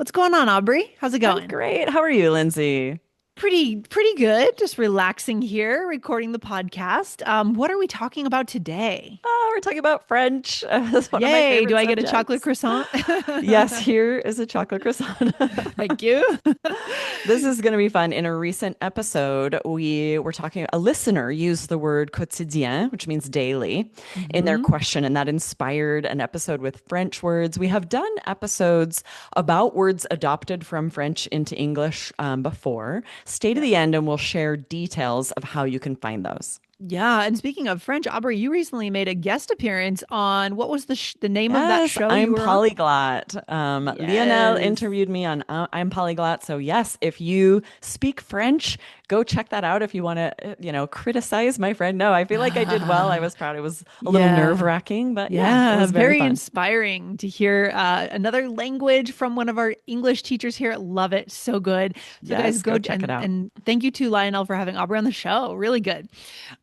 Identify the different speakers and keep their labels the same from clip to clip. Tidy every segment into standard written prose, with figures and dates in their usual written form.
Speaker 1: What's going on, Aubrey? How's it
Speaker 2: I'm
Speaker 1: going?
Speaker 2: great. How are you, Lindsay?
Speaker 1: Pretty good. Just relaxing here, recording the podcast. What are we talking about today?
Speaker 2: Oh, we're talking about French. That's one of my
Speaker 1: Yay, do
Speaker 2: favorite
Speaker 1: I get a chocolate
Speaker 2: subjects.
Speaker 1: croissant?
Speaker 2: Yes, here is a chocolate croissant.
Speaker 1: Thank you.
Speaker 2: This is going to be fun. In a recent episode, we were talking, a listener used the word quotidien, which means daily, in their
Speaker 1: hmm
Speaker 2: question, and that inspired an episode with French words. We have done episodes about words adopted from French into English before. Stay to
Speaker 1: Yeah.
Speaker 2: the end, and we'll share details of how you can find those.
Speaker 1: Yeah, and speaking of French, Aubrey, you recently made a guest appearance on what was the name of that
Speaker 2: Yes,
Speaker 1: show you
Speaker 2: I'm
Speaker 1: were on?
Speaker 2: polyglot. Lionel
Speaker 1: Yes.
Speaker 2: interviewed me on I'm polyglot. So yes, if you speak French, go check that out. If you want to, criticize my friend. No, I feel like I did well. I was proud. It was a little
Speaker 1: Yeah.
Speaker 2: nerve-wracking, but yeah, it
Speaker 1: Yeah,
Speaker 2: was very
Speaker 1: very
Speaker 2: fun.
Speaker 1: inspiring to hear another language from one of our English teachers here. Love it. So good. So guys,
Speaker 2: Yes,
Speaker 1: go
Speaker 2: go check it out.
Speaker 1: and thank you to Lionel for having Aubrey on the show. Really good.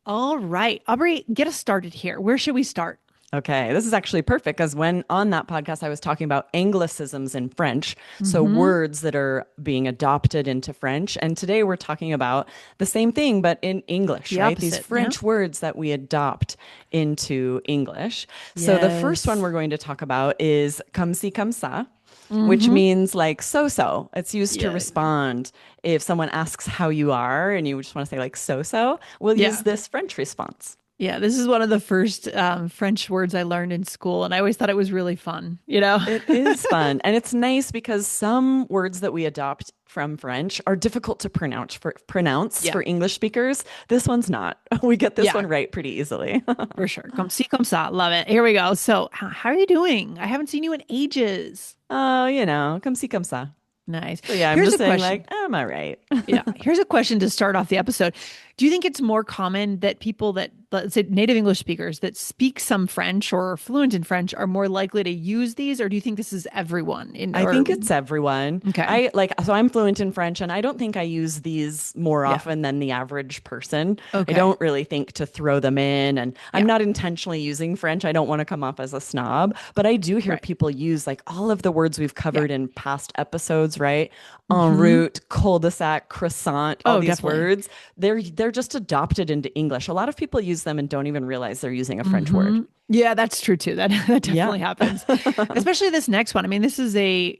Speaker 1: All right. Aubrey, get us started here. Where should we start?
Speaker 2: Okay, this is actually perfect because when on that podcast, I was talking about anglicisms in French. So,
Speaker 1: Mm-hmm.
Speaker 2: words that are being adopted into French. And today we're talking about the same thing, but in English,
Speaker 1: The
Speaker 2: right? These
Speaker 1: opposite. Yeah.
Speaker 2: French words that we adopt into English. So, the first one
Speaker 1: Yes.
Speaker 2: we're going to talk about is comme ci, comme ça, which
Speaker 1: Mm-hmm.
Speaker 2: means like so so. It's used to
Speaker 1: Yeah.
Speaker 2: respond if someone asks how you are and you just want to say like so so, we'll use
Speaker 1: Yeah.
Speaker 2: this French response.
Speaker 1: Yeah. This is one of the first French words I learned in school, and I always thought it was really fun, you know?
Speaker 2: It is fun. And it's nice because some words that we adopt from French are difficult to pronounce
Speaker 1: Yeah.
Speaker 2: for English speakers. This one's not. We get this
Speaker 1: Yeah.
Speaker 2: one right pretty easily.
Speaker 1: For sure. Comme ci, comme ça. Love it. Here we go. So, how are you doing? I haven't seen you in ages.
Speaker 2: Oh, comme ci, comme ça.
Speaker 1: Nice.
Speaker 2: So yeah, I'm
Speaker 1: Here's
Speaker 2: just
Speaker 1: a
Speaker 2: saying
Speaker 1: question.
Speaker 2: like, am I right?
Speaker 1: Yeah. Here's a question to start off the episode. Do you think it's more common that people that, let's say, native English speakers that speak some French or are fluent in French are more likely to use these, or do you think this is everyone in
Speaker 2: I
Speaker 1: or
Speaker 2: think it's everyone.
Speaker 1: okay.
Speaker 2: So I'm fluent in French and I don't think I use these more
Speaker 1: Yeah.
Speaker 2: often than the average person. I
Speaker 1: Okay.
Speaker 2: don't really think to throw them in and I'm
Speaker 1: Yeah.
Speaker 2: not intentionally using French. I don't want to come off as a snob, but I do hear
Speaker 1: Right.
Speaker 2: people use like all of the words we've
Speaker 1: Yeah.
Speaker 2: covered in past episodes, right? En
Speaker 1: hmm
Speaker 2: route, cul-de-sac, croissant, all
Speaker 1: Oh,
Speaker 2: these
Speaker 1: definitely.
Speaker 2: words. They're just adopted into English. A lot of people use them and don't even realize they're using a French word.
Speaker 1: hmm Yeah, that's true too. That
Speaker 2: Yeah.
Speaker 1: definitely happens. Especially this next one. I mean, this is a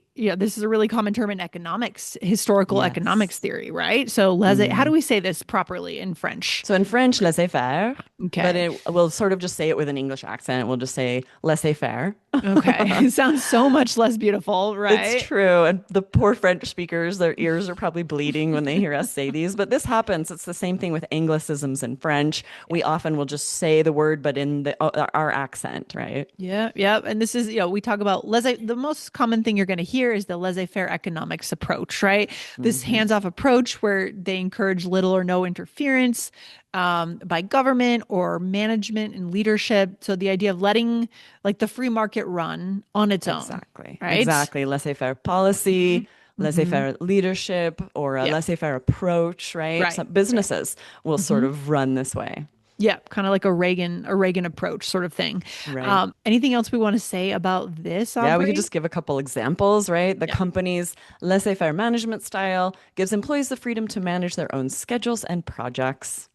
Speaker 1: really common term in economics, historical economics
Speaker 2: Yes.
Speaker 1: theory, right? So laissez, how do
Speaker 2: Mm.
Speaker 1: we say this properly in French?
Speaker 2: So in French, laissez faire, but
Speaker 1: Okay.
Speaker 2: we'll sort of just say it with an English accent. We'll just say laissez faire.
Speaker 1: Okay. It sounds so much less beautiful,
Speaker 2: It's
Speaker 1: right?
Speaker 2: true. And the poor French speakers, their ears are probably bleeding when they hear us say these. But this happens. It's the same thing with Anglicisms in French. We often will just say the word, but in our accent, right?
Speaker 1: Yeah, yeah. And this is, we talk about the most common thing you're going to hear is the laissez-faire economics approach, right? This
Speaker 2: Hmm.
Speaker 1: hands-off approach where they encourage little or no interference by government or management and leadership. So the idea of letting like the free market run on its own,
Speaker 2: Exactly.
Speaker 1: right?
Speaker 2: Exactly. Laissez-faire policy,
Speaker 1: hmm
Speaker 2: laissez-faire leadership, or a
Speaker 1: Yeah,
Speaker 2: laissez-faire approach, right?
Speaker 1: right.
Speaker 2: Some businesses will sort
Speaker 1: hmm
Speaker 2: of run this way.
Speaker 1: Yeah, kind of like a Reagan approach sort of thing.
Speaker 2: Right.
Speaker 1: Anything else we want to say about this,
Speaker 2: Yeah, we could
Speaker 1: Aubrey?
Speaker 2: just give a couple examples, right? The
Speaker 1: Yeah.
Speaker 2: company's laissez-faire management style gives employees the freedom to manage their own schedules and projects.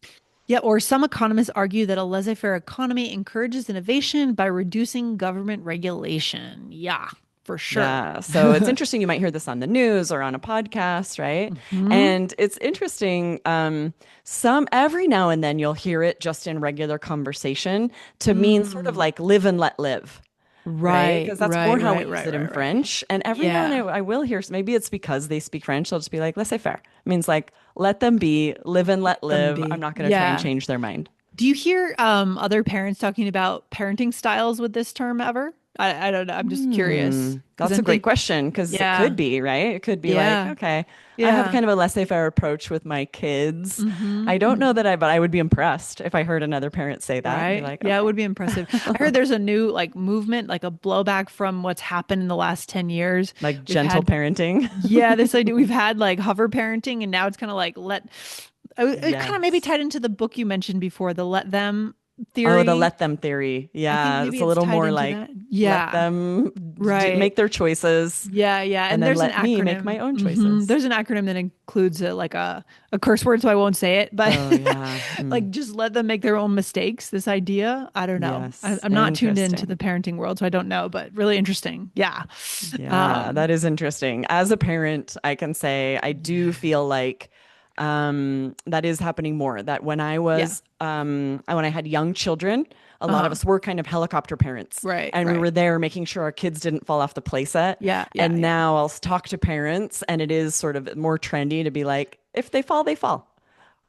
Speaker 1: Yeah, or some economists argue that a laissez-faire economy encourages innovation by reducing government regulation. Yeah, for sure.
Speaker 2: Yeah, so it's interesting. You might hear this on the news or on a podcast, right?
Speaker 1: hmm
Speaker 2: And it's interesting. Some every now and then you'll hear it just in regular conversation to mean sort of
Speaker 1: Mm.
Speaker 2: like live and let live. Right?
Speaker 1: Right,
Speaker 2: Because that's more
Speaker 1: right,
Speaker 2: how we
Speaker 1: right,
Speaker 2: use
Speaker 1: right,
Speaker 2: it in
Speaker 1: right, right.
Speaker 2: French. And every now and
Speaker 1: Yeah,
Speaker 2: then I will hear, maybe it's because they speak French, they'll just be like, laissez faire. It means like, let them be, live and let
Speaker 1: them
Speaker 2: live. I'm
Speaker 1: be.
Speaker 2: not going to try and
Speaker 1: Yeah.
Speaker 2: change their mind.
Speaker 1: Do you hear other parents talking about parenting styles with this term ever? I don't know. I'm just curious because
Speaker 2: That's a
Speaker 1: I'm
Speaker 2: great
Speaker 1: think,
Speaker 2: question because it
Speaker 1: yeah,
Speaker 2: could be, right? It could be like,
Speaker 1: yeah,
Speaker 2: okay, I have
Speaker 1: yeah.
Speaker 2: kind of a laissez-faire approach with my kids. I don't know
Speaker 1: hmm
Speaker 2: that but I would be impressed if I heard another parent say that and be
Speaker 1: Right.
Speaker 2: like,
Speaker 1: Yeah, it
Speaker 2: okay,
Speaker 1: would be impressive. I heard there's a new like movement, like a blowback from what's happened in the last 10 years.
Speaker 2: like
Speaker 1: We've
Speaker 2: gentle
Speaker 1: had,
Speaker 2: parenting.
Speaker 1: yeah, this idea we've had like hover parenting, and now it's kind of like it kind of maybe
Speaker 2: Yes.
Speaker 1: tied into the book you mentioned before, the let them
Speaker 2: Oh, the
Speaker 1: theory.
Speaker 2: let them theory.
Speaker 1: I think
Speaker 2: Yeah, it's
Speaker 1: maybe
Speaker 2: a
Speaker 1: it's
Speaker 2: little
Speaker 1: tied
Speaker 2: more
Speaker 1: into
Speaker 2: like
Speaker 1: that.
Speaker 2: let
Speaker 1: Yeah.
Speaker 2: them
Speaker 1: Right.
Speaker 2: make their choices,
Speaker 1: Yeah, yeah.
Speaker 2: and
Speaker 1: And
Speaker 2: then
Speaker 1: there's an
Speaker 2: let me make
Speaker 1: acronym.
Speaker 2: my own choices.
Speaker 1: There's an acronym that includes a curse word, so I won't say it, but
Speaker 2: Oh, yeah.
Speaker 1: like just let them make their own mistakes. This idea, I don't know.
Speaker 2: Yes.
Speaker 1: I'm not tuned into
Speaker 2: Interesting.
Speaker 1: the parenting world, so I don't know, but really interesting. Yeah.
Speaker 2: Yeah,
Speaker 1: Um,
Speaker 2: that is interesting. As a parent, I can say I do feel like that is happening more. That
Speaker 1: yeah.
Speaker 2: when I had young children, a lot of
Speaker 1: Uh-huh.
Speaker 2: us were kind of helicopter parents,
Speaker 1: Right,
Speaker 2: and we
Speaker 1: right.
Speaker 2: were there making sure our kids didn't fall off the playset.
Speaker 1: Yeah, yeah,
Speaker 2: And
Speaker 1: yeah.
Speaker 2: now I'll talk to parents, and it is sort of more trendy to be like, if they fall, they fall.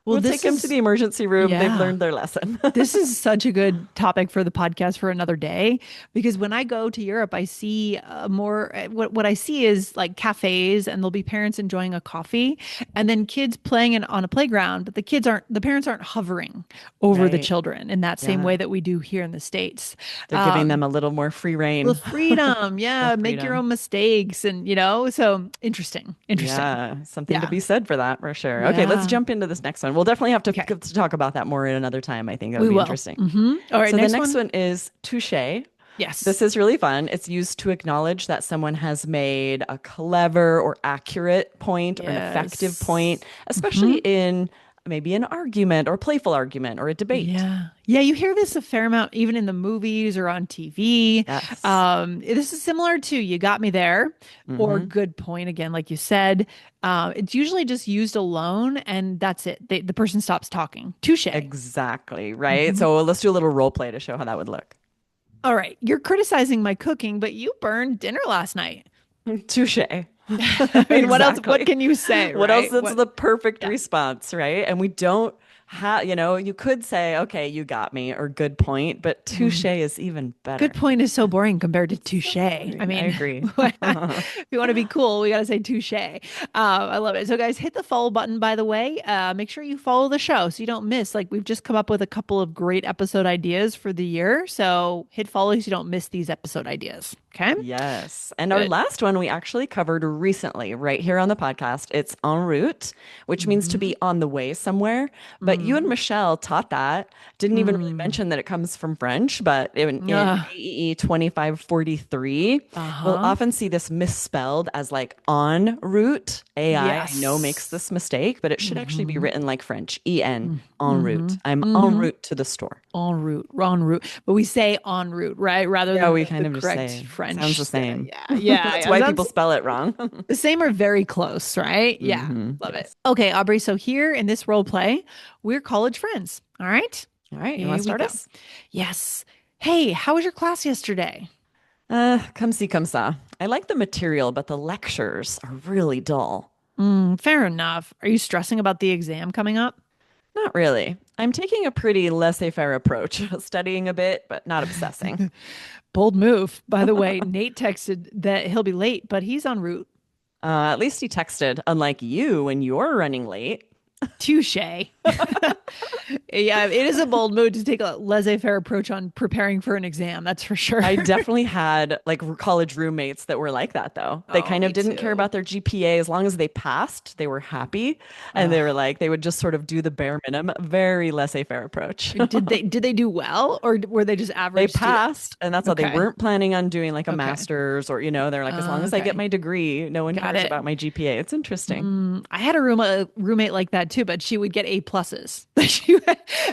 Speaker 1: Well,
Speaker 2: We'll take
Speaker 1: this
Speaker 2: them to the
Speaker 1: is
Speaker 2: emergency room. They've
Speaker 1: yeah.
Speaker 2: learned their lesson.
Speaker 1: This is such a good topic for the podcast for another day because when I go to Europe, I see what I see is like cafes and there'll be parents enjoying a coffee and then kids playing on a playground, but the parents aren't hovering over the
Speaker 2: Right.
Speaker 1: children in that same
Speaker 2: Yeah.
Speaker 1: way that we do here in the States.
Speaker 2: They're giving them a little more free
Speaker 1: The
Speaker 2: reign.
Speaker 1: freedom,
Speaker 2: The
Speaker 1: yeah, make your
Speaker 2: freedom.
Speaker 1: own mistakes and so interesting, interesting.
Speaker 2: Yeah, something to
Speaker 1: Yeah,
Speaker 2: be said for that for sure. Okay, let's
Speaker 1: yeah.
Speaker 2: jump into this next one. We'll definitely have
Speaker 1: Okay,
Speaker 2: to talk about that more at another time. I think that would
Speaker 1: we
Speaker 2: be
Speaker 1: will.
Speaker 2: interesting.
Speaker 1: All right,
Speaker 2: So the
Speaker 1: next
Speaker 2: next
Speaker 1: one.
Speaker 2: one is touche.
Speaker 1: Yes.
Speaker 2: This is really fun. It's used to acknowledge that someone has made a clever or accurate point or an effective
Speaker 1: Yes.
Speaker 2: point, especially in maybe an argument or playful argument or a debate.
Speaker 1: Yeah. Yeah, you hear this a fair amount, even in the movies or on TV.
Speaker 2: Yes.
Speaker 1: This is similar to "You got me there" or
Speaker 2: Hmm.
Speaker 1: "good point" again, like you said. It's usually just used alone, and that's it. The person stops talking. Touche.
Speaker 2: Exactly, right? So let's do a little role play to show how that would look.
Speaker 1: All right, you're criticizing my cooking, but you burned dinner last night.
Speaker 2: Touche.
Speaker 1: I mean, what else? What
Speaker 2: Exactly.
Speaker 1: can you say,
Speaker 2: What else?
Speaker 1: right?
Speaker 2: That's
Speaker 1: What?
Speaker 2: the perfect
Speaker 1: Yeah.
Speaker 2: response, right? And we don't have, you could say, okay, you got me, or good point, but touche is even
Speaker 1: Good
Speaker 2: better.
Speaker 1: point is so boring compared to
Speaker 2: It's
Speaker 1: touche.
Speaker 2: so
Speaker 1: I
Speaker 2: boring. I
Speaker 1: mean,
Speaker 2: agree.
Speaker 1: if you want to be cool, we got to say touche. I love it. So, guys, hit the follow button, by the way. Make sure you follow the show so you don't miss. Like, we've just come up with a couple of great episode ideas for the year. So, hit follow so you don't miss these episode ideas. Okay.
Speaker 2: Yes. And our
Speaker 1: Good.
Speaker 2: last one we actually covered recently, right here on the podcast. It's en route, which means to
Speaker 1: Mm-hmm.
Speaker 2: be on the way somewhere. But you and
Speaker 1: Mm.
Speaker 2: Michelle taught that. Didn't even really
Speaker 1: Mm.
Speaker 2: mention that it comes from French, but in
Speaker 1: Uh,
Speaker 2: AEE 2543, we'll
Speaker 1: uh-huh.
Speaker 2: often see this misspelled as like en route. I know makes
Speaker 1: Yes.
Speaker 2: this mistake, but it should actually be
Speaker 1: Mm-hmm.
Speaker 2: written like French, en
Speaker 1: Mm-hmm.
Speaker 2: route. I'm en
Speaker 1: Mm-hmm.
Speaker 2: route to the store.
Speaker 1: En route, but we say en route, right? Rather
Speaker 2: Yeah,
Speaker 1: than
Speaker 2: we
Speaker 1: the
Speaker 2: kind of just
Speaker 1: correct
Speaker 2: say sounds the
Speaker 1: French.
Speaker 2: same.
Speaker 1: Yeah, yeah,
Speaker 2: That's
Speaker 1: yeah.
Speaker 2: why people
Speaker 1: Sounds
Speaker 2: spell it wrong.
Speaker 1: the same or very close, right? Yeah, love it.
Speaker 2: Yes.
Speaker 1: Okay, Aubrey. So here in this role play, we're college friends. All right,
Speaker 2: All right. You want to
Speaker 1: here we
Speaker 2: start
Speaker 1: go.
Speaker 2: us?
Speaker 1: Yes. Hey, how was your class yesterday?
Speaker 2: Come see, come saw. I like the material, but the lectures are really dull.
Speaker 1: Fair enough. Are you stressing about the exam coming up?
Speaker 2: Not really. I'm taking a pretty laissez-faire approach, studying a bit, but not obsessing.
Speaker 1: Bold move. By the way, Nate texted that he'll be late, but he's en route.
Speaker 2: At least he texted, unlike you when you're running late.
Speaker 1: Touche. Yeah, it is a bold move to take a laissez-faire approach on preparing for an exam. That's for sure.
Speaker 2: I definitely had like college roommates that were like that though. They
Speaker 1: Oh,
Speaker 2: kind of
Speaker 1: me
Speaker 2: didn't care
Speaker 1: too.
Speaker 2: about their GPA as long as they passed, they were happy. And they were
Speaker 1: Ugh.
Speaker 2: like, they would just sort of do the bare minimum, very laissez-faire approach.
Speaker 1: Did they do well or were they just
Speaker 2: They
Speaker 1: average students?
Speaker 2: passed, and that's how they
Speaker 1: Okay.
Speaker 2: weren't planning on doing like a
Speaker 1: Okay.
Speaker 2: master's or, they're like, as long as I get
Speaker 1: Okay.
Speaker 2: my degree, no one
Speaker 1: Got
Speaker 2: cares
Speaker 1: it.
Speaker 2: about my GPA. It's interesting.
Speaker 1: I had a roommate like that too, but she would get A pluses.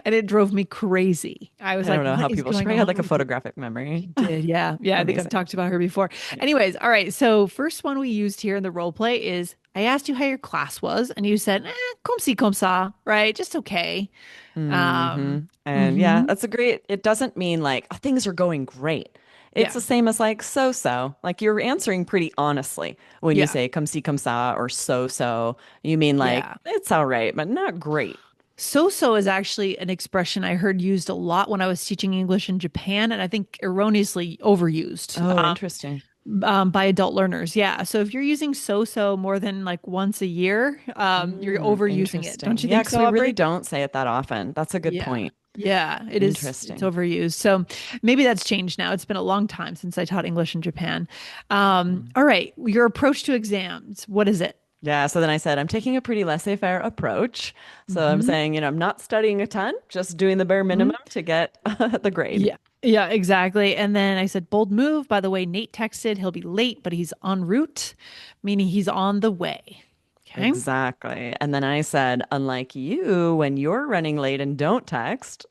Speaker 1: And it drove me crazy. I was
Speaker 2: I
Speaker 1: like,
Speaker 2: don't know
Speaker 1: what
Speaker 2: how
Speaker 1: is
Speaker 2: people, she
Speaker 1: going
Speaker 2: probably had
Speaker 1: on
Speaker 2: like a
Speaker 1: with you?
Speaker 2: photographic memory.
Speaker 1: Did, yeah. Yeah, I think I've
Speaker 2: Amazing.
Speaker 1: talked about her before. Anyways, all right. So first one we used here in the role play is I asked you how your class was, and you said, comme si, comme ça, right? Just okay.
Speaker 2: Hmm.
Speaker 1: Um,
Speaker 2: And yeah,
Speaker 1: hmm
Speaker 2: that's a great, it doesn't mean like oh, things are going great. It's
Speaker 1: Yeah.
Speaker 2: the same as like so so. Like you're answering pretty honestly when you
Speaker 1: Yeah.
Speaker 2: say come see, come sa or so so. You mean like
Speaker 1: Yeah.
Speaker 2: it's all right, but not great.
Speaker 1: So-so is actually an expression I heard used a lot when I was teaching English in Japan, and I think erroneously overused
Speaker 2: Oh, interesting.
Speaker 1: by adult learners. Yeah. So if you're using so-so more than like once a year, you're overusing it. Don't
Speaker 2: Interesting.
Speaker 1: you
Speaker 2: Yeah,
Speaker 1: think
Speaker 2: because
Speaker 1: so,
Speaker 2: we really
Speaker 1: Aubrey?
Speaker 2: don't say it that often. That's a good
Speaker 1: Yeah.
Speaker 2: point.
Speaker 1: Yeah, it is. It's
Speaker 2: Interesting.
Speaker 1: overused. So maybe that's changed now. It's been a long time since I taught English in Japan.
Speaker 2: Mm.
Speaker 1: All right. Your approach to exams. What is it?
Speaker 2: Yeah, so then I said, I'm taking a pretty laissez-faire approach. So I'm
Speaker 1: hmm
Speaker 2: saying, I'm not studying a ton, just doing the bare minimum to get the grade.
Speaker 1: Yeah. Yeah, exactly. And then I said, bold move. By the way, Nate texted he'll be late, but he's en route, meaning he's on the way. Okay.
Speaker 2: Exactly. And then I said, unlike you, when you're running late and don't text,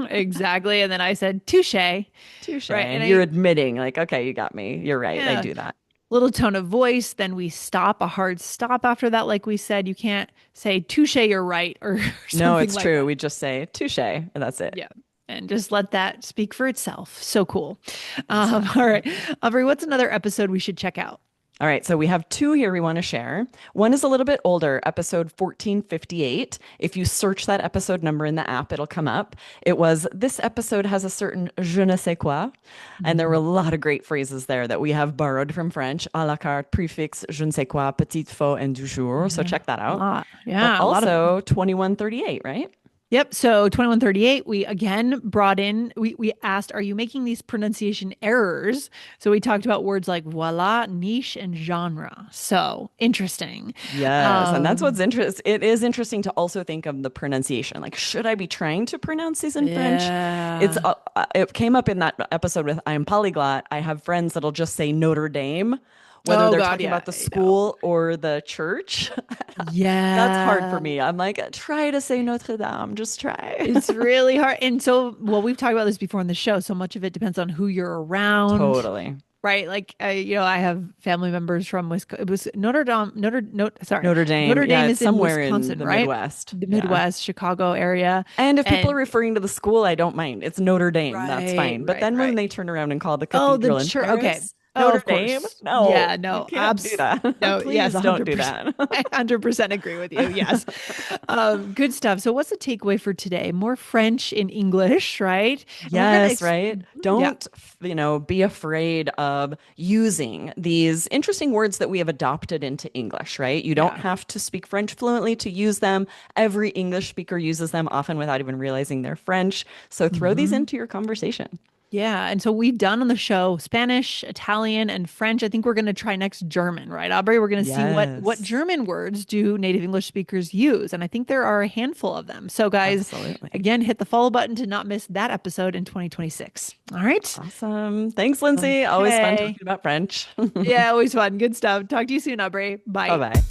Speaker 1: Exactly. And then I said, touche. Right.
Speaker 2: touche.
Speaker 1: And
Speaker 2: You're
Speaker 1: I,
Speaker 2: admitting, like, okay, you got me. You're right. I
Speaker 1: yeah,
Speaker 2: do that.
Speaker 1: little tone of voice. Then we stop, a hard stop after that. Like we said, you can't say touche, you're right, or
Speaker 2: No,
Speaker 1: something
Speaker 2: it's
Speaker 1: like
Speaker 2: true.
Speaker 1: that.
Speaker 2: We just say touche, and that's it.
Speaker 1: Yeah. And just let that speak for itself. So cool. All
Speaker 2: Exactly.
Speaker 1: right. Aubrey, what's another episode we should check out?
Speaker 2: All right, so we have two here we want to share. One is a little bit older, episode 1458. If you search that episode number in the app, it'll come up. It was this episode has a certain je ne sais quoi, and there were a
Speaker 1: Mhm.
Speaker 2: lot of great phrases there that we have borrowed from French, à la carte, prefix, je ne sais quoi, petite faux, and du jour. So
Speaker 1: Yeah.
Speaker 2: check that
Speaker 1: A
Speaker 2: out.
Speaker 1: lot.
Speaker 2: But
Speaker 1: Yeah. A lot of them.
Speaker 2: also 2138, right?
Speaker 1: Yep. So 2138, we again brought in, we asked, are you making these pronunciation errors? So we talked about words like voila, niche, and genre. So interesting.
Speaker 2: Yes, and that's what's
Speaker 1: Um,
Speaker 2: interesting. It is interesting to also think of the pronunciation. Like, should I be trying to pronounce these in French?
Speaker 1: yeah.
Speaker 2: It came up in that episode with I'm polyglot. I have friends that'll just say Notre Dame, whether
Speaker 1: Oh
Speaker 2: they're
Speaker 1: God,
Speaker 2: talking
Speaker 1: yeah,
Speaker 2: about the
Speaker 1: I know.
Speaker 2: school or the church. That's hard for
Speaker 1: Yeah.
Speaker 2: me. I'm like, try to say Notre Dame, just try.
Speaker 1: It's really hard. And so, well, we've talked about this before on the show. So much of it depends on who you're around.
Speaker 2: Totally.
Speaker 1: Right. Like, I have family members from Wisconsin. It was Notre Dame, sorry.
Speaker 2: Notre Dame,
Speaker 1: Notre
Speaker 2: yeah,
Speaker 1: Dame
Speaker 2: it's
Speaker 1: is in
Speaker 2: somewhere in
Speaker 1: Wisconsin,
Speaker 2: the
Speaker 1: right?
Speaker 2: Midwest.
Speaker 1: The
Speaker 2: Yeah.
Speaker 1: Midwest, Chicago area.
Speaker 2: And if people are
Speaker 1: And
Speaker 2: referring to the school, I don't mind. It's Notre Dame. That's
Speaker 1: right,
Speaker 2: fine. But
Speaker 1: right,
Speaker 2: then when
Speaker 1: right.
Speaker 2: they turn around and call the
Speaker 1: Oh, the
Speaker 2: cathedral in
Speaker 1: church. Okay.
Speaker 2: Paris
Speaker 1: Oh,
Speaker 2: Notre
Speaker 1: of
Speaker 2: Dame,
Speaker 1: course.
Speaker 2: no,
Speaker 1: Yeah,
Speaker 2: you
Speaker 1: no,
Speaker 2: can't do that.
Speaker 1: no, yes,
Speaker 2: Please don't do
Speaker 1: 100%.
Speaker 2: that.
Speaker 1: I 100% agree with you. Yes. Good stuff. So what's the takeaway for today? More French in English, right? And we're gonna
Speaker 2: Yes, right.
Speaker 1: yeah.
Speaker 2: Don't, be afraid of using these interesting words that we have adopted into English, right? You don't
Speaker 1: Yeah.
Speaker 2: have to speak French fluently to use them. Every English speaker uses them often without even realizing they're French. So throw these
Speaker 1: Mhm.
Speaker 2: into your conversation.
Speaker 1: Yeah. And so we've done on the show Spanish, Italian, and French. I think we're going to try next German, right, Aubrey? We're going to see what
Speaker 2: Yes,
Speaker 1: German words do native English speakers use. And I think there are a handful of them. So, guys,
Speaker 2: absolutely.
Speaker 1: again, hit the follow button to not miss that episode in 2026. All right.
Speaker 2: Awesome. Thanks, Lindsay. Always fun
Speaker 1: Okay.
Speaker 2: talking about French.
Speaker 1: Yeah, always fun. Good stuff. Talk to you soon, Aubrey.
Speaker 2: Bye
Speaker 1: Bye.
Speaker 2: bye.